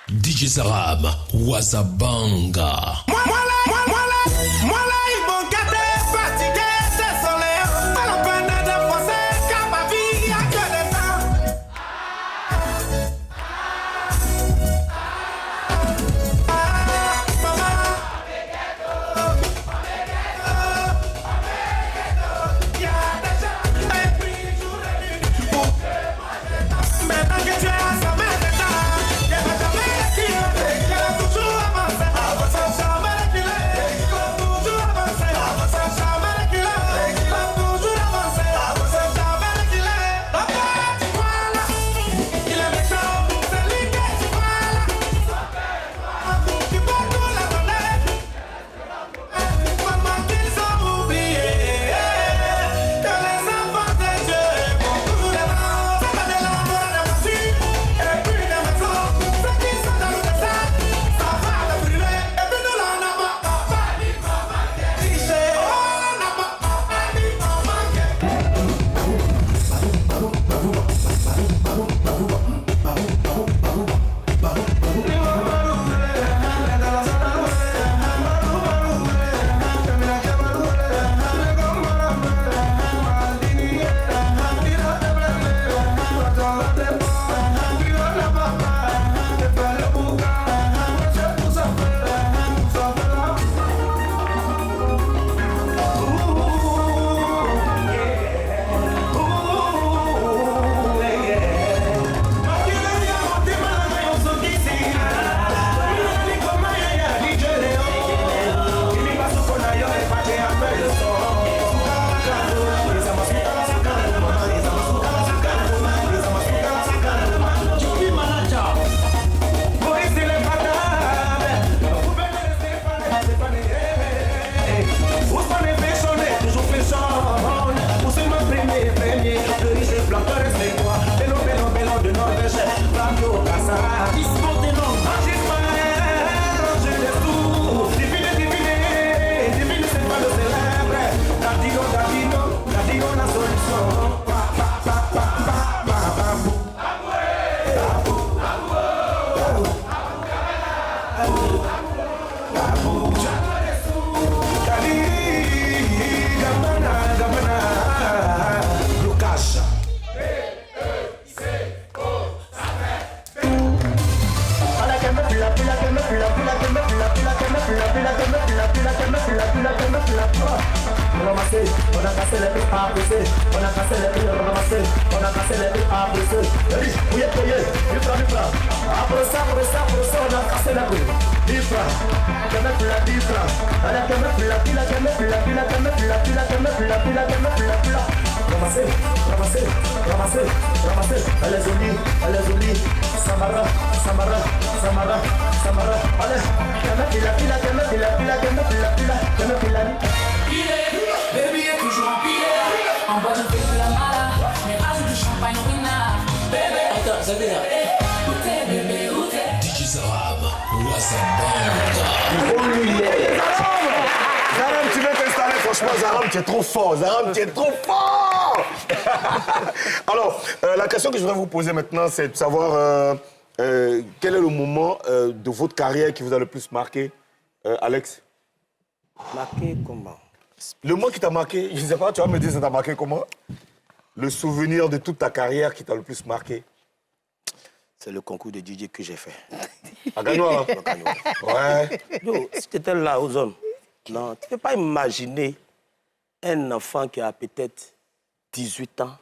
DJ Zaram Wasabanga. on a cassé la rue. Difra, difra. Ramasser. Elle est jolie. Samara. Allez, Baby est toujours empilé. En bois je fais de la mala, mais rajoute du champagne au pinard. Bébé, attends, ça veut dire où t'es bébé, où t'es? DJ Zaram, Zaram, tu veux t'installer? Franchement, Zaram, tu es trop fort. Alors, la question que je voudrais vous poser maintenant, c'est de savoir quel est le moment de votre carrière qui vous a le plus marqué, Alex? Marqué comment? Le moment qui t'a marqué, je ne sais pas, tu vas me dire ça t'a marqué comment? Le souvenir de toute ta carrière qui t'a le plus marqué? C'est le concours de DJ que j'ai fait. À Gagnoa, hein? Ouais. Yo, si tu étais là aux hommes, non, tu ne peux pas imaginer un enfant qui a peut-être 18 ans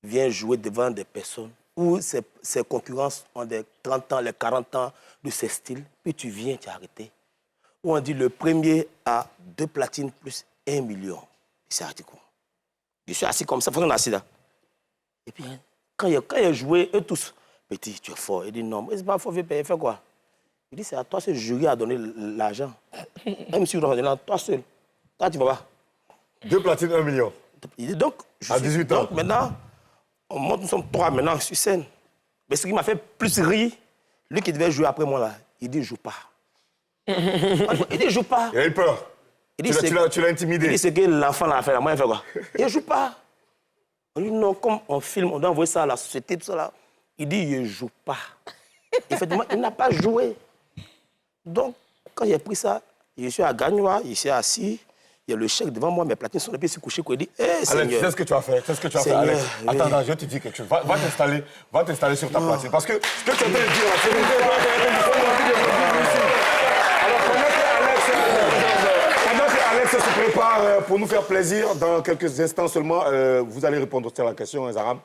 vient jouer devant des personnes où ses concurrents ont des 30 ans, les 40 ans de ces styles, puis tu viens, tu es arrêté. Où on dit le premier a 2 platines plus 1 million. Il s'est arrêté quoi? Je suis assis comme ça, il faut qu'on assis là. Et puis, quand il a joué, eux tous, petit, tu es fort. Il dit non, mais c'est pas fort, il payer, fais quoi? Il dit c'est à toi, ce jury a donné l'argent. Même si vous avez donné toi seul. Toi, tu vas pas. 2 platines, 1 million. Il dit donc, à 18 ans. Donc maintenant, on monte, nous sommes 3 maintenant sur scène. Mais ce qui m'a fait plus rire, lui qui devait jouer après moi là, il dit joue pas. Il dit joue pas. Il a eu peur. Il dit, tu l'as intimidé. Il dit c'est que l'enfant l'a fait là, moi il fait quoi? Il joue pas. On dit non, comme on filme, on doit envoyer ça à la société, tout ça là. Il dit il joue pas. Effectivement, il n'a pas joué. Donc, quand j'ai pris ça, je suis à Gagnoa, il s'est assis. Il y a le chèque devant moi, mes platines sont les pieds se coucher. Il dit, Alex, tu sais ce que tu as fait, Alex. Oui. Attends, je te dis quelque chose. Va t'installer sur ta platine. Parce que ce que tu es en train de dire là, c'est pendant qu'Alex se prépare pour nous faire plaisir, dans quelques instants seulement, vous allez répondre à la question, Zaram.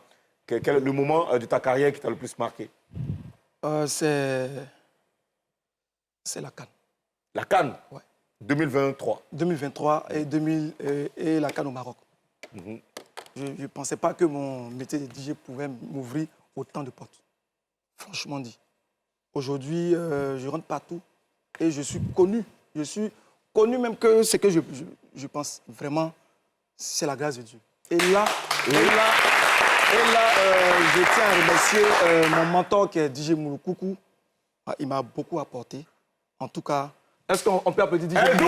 Quel est le moment de ta carrière qui t'a le plus marqué? C'est la CAN. La CAN? Ouais. 2023. 2023 et la CAN au Maroc. Je ne pensais pas que mon métier de DJ pouvait m'ouvrir autant de portes. Franchement dit. Aujourd'hui, je rentre partout et je suis connu. Je suis connu même que ce que je pense vraiment, c'est la grâce de Dieu. Et là, je tiens à remercier mon mentor qui est DJ Mouloukoukou. Il m'a beaucoup apporté. En tout cas, est-ce qu'on peut applaudir DJ Mouloukoukou?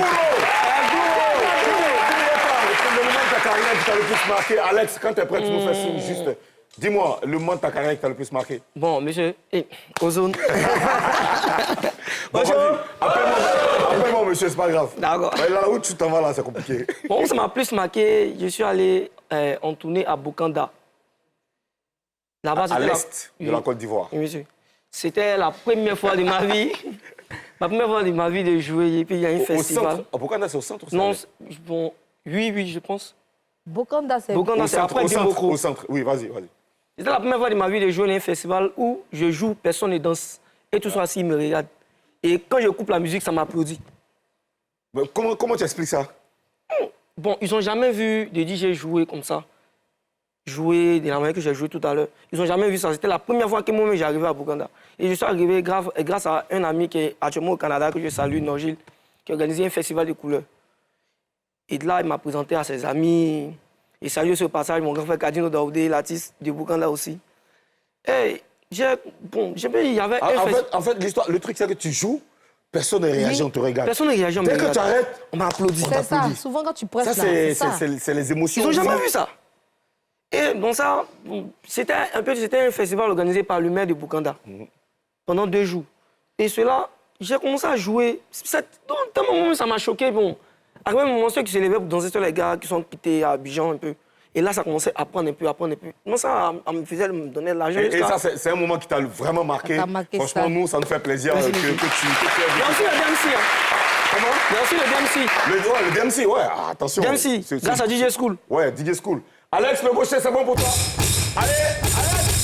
Le moment de ta carrière qui t'a le plus marqué, Alex, quand tu es prêt, tu nous fais signe juste. Dis-moi, le moment de ta carrière qui t'a le plus marqué. Bon, monsieur, Ozone. Bonjour. Appelle-moi, monsieur, c'est pas grave. D'accord. Mais là où tu t'en vas, là, c'est compliqué. Bon, ça m'a plus marqué, je suis allé en tournée à Bokanda. Là-bas, À l'est de la Côte d'Ivoire. Oui, monsieur. C'était la première fois de ma vie. La première fois de ma vie de jouer, et puis il y a un festival. Au Bokanda, c'est au centre ou Non, bon, oui, je pense. Bokanda, c'est après Dimboko. Au centre, oui, vas-y. C'était la première fois de ma vie de jouer dans un festival où je joue, personne ne danse. Et tout ça, assis, me regarde. Et quand je coupe la musique, ça m'applaudit. Comment tu expliques ça? Bon, ils n'ont jamais vu des DJ jouer comme ça. Jouer de la manière que j'ai joué tout à l'heure. Ils n'ont jamais vu ça. C'était la première fois que moi-même j'arrivais à Bokanda. Et je suis arrivé grâce à un ami qui est actuellement au Canada, que je salue, Norgil, qui a organisé un festival de couleurs. Et de là, il m'a présenté à ses amis. Et salut sur le passage mon grand frère Kadino Daoudé, l'artiste de Bokanda aussi. Et il y avait en fait, l'histoire, le truc, c'est que tu joues, personne ne réagit, on te regarde. Personne ne réagit, on me regarde. Dès que tu arrêtes, on m'applaudit. C'est ça, souvent quand tu presses là, c'est les émotions. Ils n'ont jamais vu ça. Et bon, ça, c'était un festival organisé par le maire de Bokanda pendant 2 jours. Et cela, j'ai commencé à jouer. Dans un moment, ça m'a choqué. Bon, à un moment, ceux qui se levaient pour danser sur les gars qui sont quittés à Abidjan un peu. Et là, ça commençait à prendre un peu. Moi, ça me donnait de l'argent. Et ça, c'est un moment qui t'a vraiment marqué. Franchement, nous, ça nous fait plaisir que tu Il y a aussi le DMC. Comment? Il y a aussi le DMC. Le DMC, ouais. Attention. DMC, grâce à DJ School. Ouais, DJ School. Alex, le gaucher, c'est bon pour toi? Allez, Alex!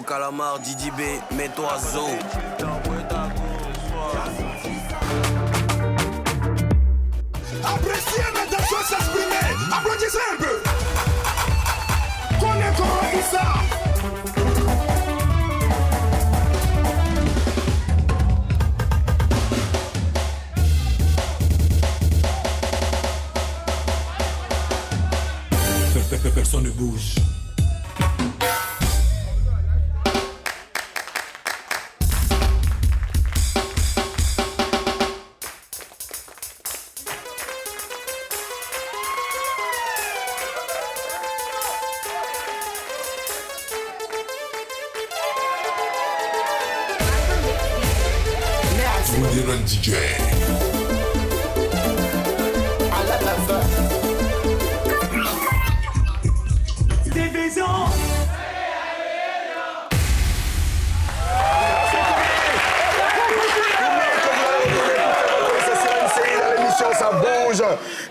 Calamar, Didi B, mets-toi Zo. Appréciez mes danseurs s'exprimer. Applaudissez un peu. Connaît-on Issa? Personne ne bouge. Modern DJ. Division. Ça bouge.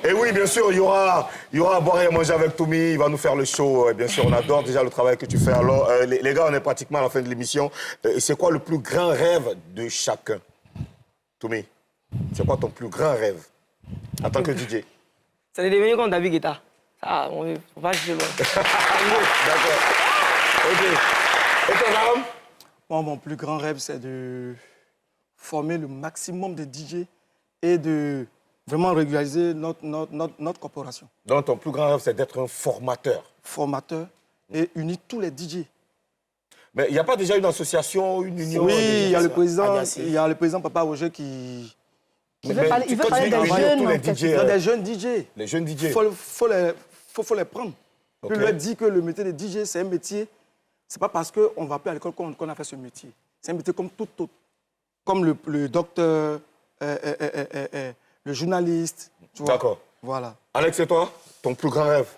Et oui, bien sûr, il y aura à boire et à manger avec Toumi. Il va nous faire le show. Bien sûr, on adore déjà le travail que tu fais. Alors, les gars, on est pratiquement à la fin de l'émission. C'est quoi le plus grand rêve de chacun? Toumi, c'est quoi ton plus grand rêve en tant que DJ? C'est de devenir comme David Guetta. Ça, on va jouer loin. D'accord. OK. Et ton âme? Moi, mon plus grand rêve, c'est de former le maximum de DJ et de vraiment régulariser notre corporation. Donc, ton plus grand rêve, c'est d'être un formateur. Formateur et unir tous les DJ. Mais il n'y a pas déjà une association, une union? Oui, il y a le président Papa Roger qui... Il veut parler des jeunes, des jeunes DJ. Les jeunes DJ. Il faut les prendre. Okay. Je leur dis que le métier de DJ, c'est un métier. C'est pas parce qu'on ne va plus à l'école qu'on a fait ce métier. C'est un métier comme tout autre. Comme le docteur, le journaliste. D'accord. Voilà. Alex, et toi, ton plus grand rêve?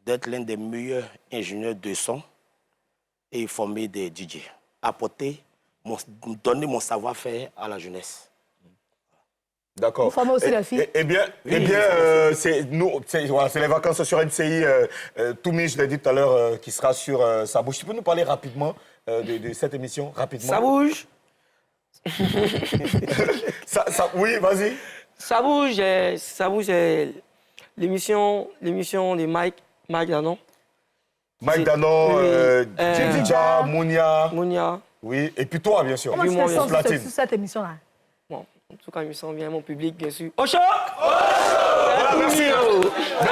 D'être l'un des meilleurs ingénieurs de son et former des DJ. Donner mon savoir-faire à la jeunesse. D'accord. Vous formez aussi la fille? Eh bien, c'est les vacances sur MCI. Toumi, je l'ai dit tout à l'heure, qui sera sur Ça bouge. Tu peux nous parler rapidement de cette émission, rapidement? Ça bouge. Oui, vas-y. Ça bouge, l'émission de Mike Danon. Mike Danon, Djidja, Mounia. Oui, et puis toi, bien sûr. Comment tu te sens sur cette émission-là? Bon, en tout cas, il me sent bien, mon public, bien sûr. Au choc! Merci.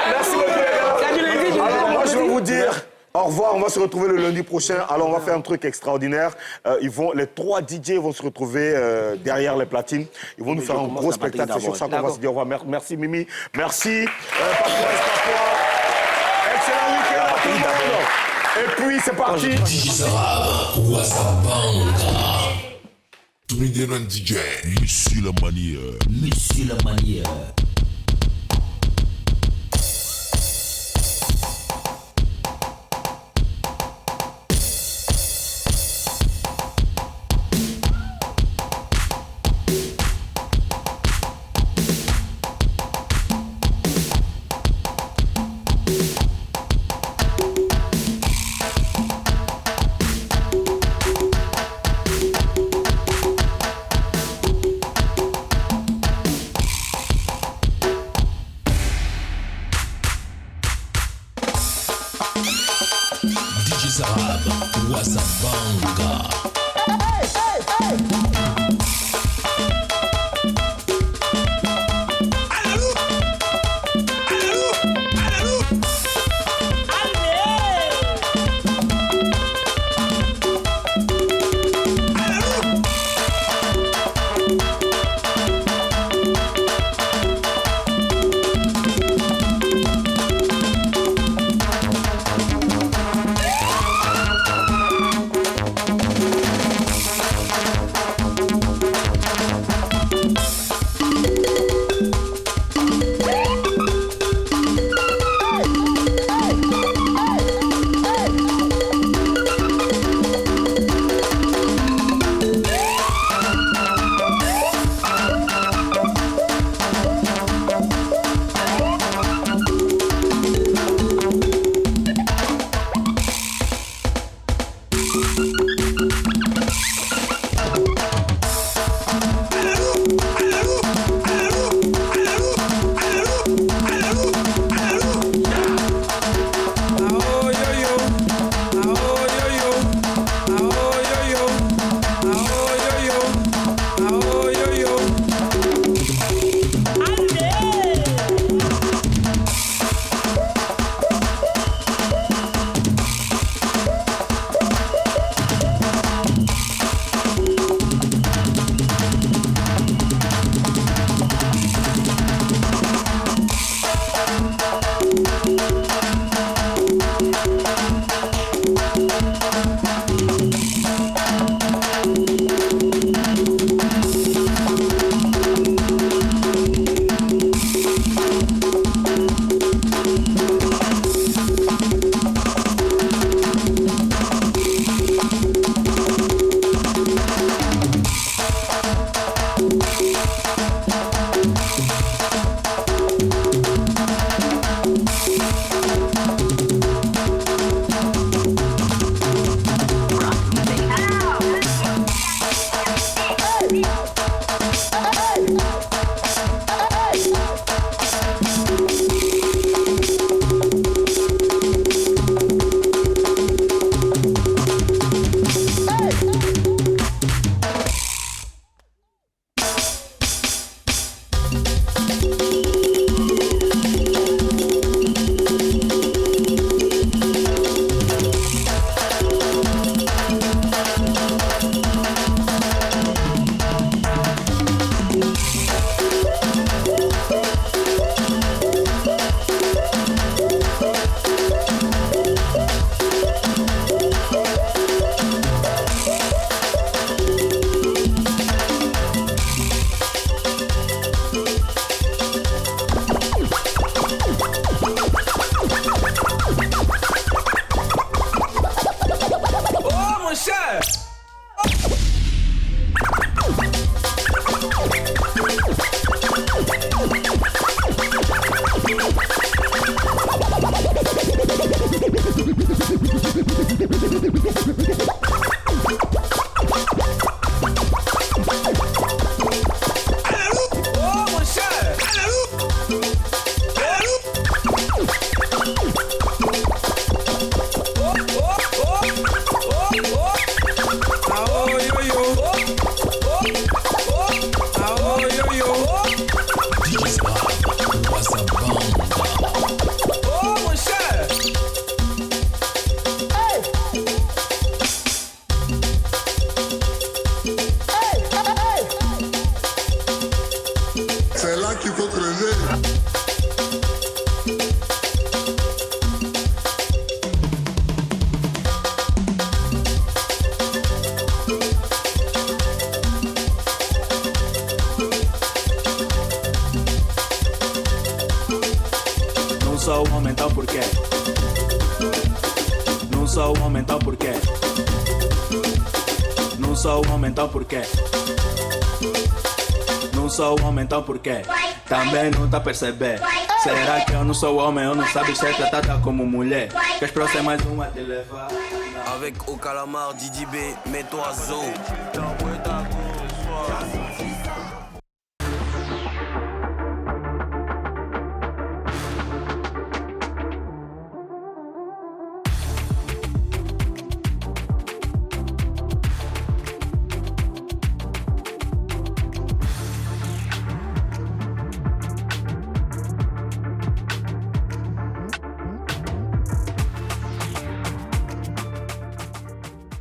Merci beaucoup, les gars. Alors, moi, je vais vous dire au revoir. On va se retrouver le lundi prochain. Alors, on va faire un truc extraordinaire. Les 3 DJ vont se retrouver derrière les platines. Ils vont nous faire un gros spectacle. C'est sur ça qu'on va se dire au revoir. Merci, Mimi. Merci, Papouas. Excellent week-end à tout le monde. Et puis, c'est parti. DJ Sarab, Wasabanga. Modern DJ. Monsieur la manière. porquê. Não sou homem, então porquê? Não sou homem, então porquê? Não sou homem, então porquê? Também não tá a perceber. Será que eu não sou homem, eu não sabe ser tratada como mulher? Que as próximas mais uma te levar. Avec Au Calamar, Didi B, mets-toi zo.